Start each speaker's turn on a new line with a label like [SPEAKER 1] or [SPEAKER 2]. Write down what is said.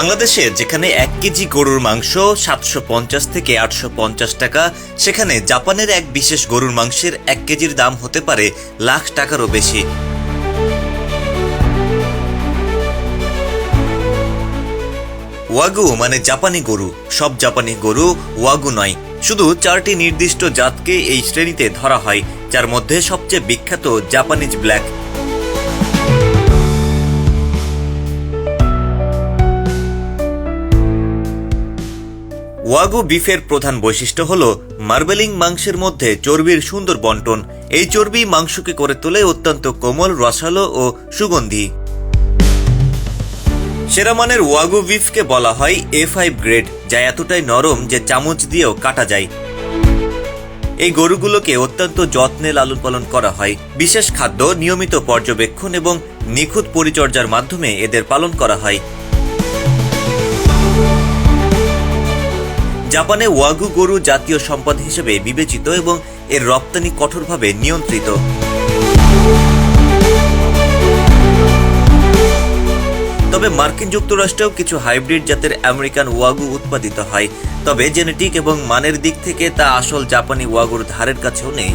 [SPEAKER 1] বাংলাদেশে যেখানে 1 কেজি গরুর মাংস 750 থেকে 850 টাকা, সেখানে জাপানের এক বিশেষ গরুর মাংসের 1 কেজির দাম হতে পারে লাখ টাকারও বেশি। ওয়াগু মানে জাপানি গরু। সব জাপানি গরু ওয়াগু নয়, শুধু 4টি নির্দিষ্ট জাতকে এই শ্রেণীতে ধরা হয়, যার মধ্যে সবচেয়ে বিখ্যাত জাপানিজ ব্ল্যাক। ওয়াগু বিফের প্রধান বৈশিষ্ট্য হল মার্বেলিং মাংসের মধ্যে চর্বির সুন্দর বন্টন। এই চর্বি মাংসকে করে তোলে অত্যন্ত কোমল, রসালো ও সুগন্ধি। সেরা মানের ওয়াগু বিফকে বলা হয় A5 গ্রেড, যা এতটাই নরম যে চামচ দিয়েও কাটা যায়। এই গরুগুলোকে অত্যন্ত যত্নে লালন পালন করা হয়। বিশেষ খাদ্য, নিয়মিত পর্যবেক্ষণ এবং নিখুঁত পরিচর্যার মাধ্যমে এদের পালন করা হয়। জাপানে ওয়াগু গরু জাতীয় সম্পদ হিসেবে বিবেচিত এবং এর রপ্তানি কঠোরভাবে নিয়ন্ত্রিত। তবে মার্কিন যুক্তরাষ্ট্রেও কিছু হাইব্রিড জাতের আমেরিকান ওয়াগু উৎপাদিত হয়, তবে জেনেটিক এবং মানের দিক থেকে তা আসল জাপানি ওয়াগুর ধারের কাছেও নেই।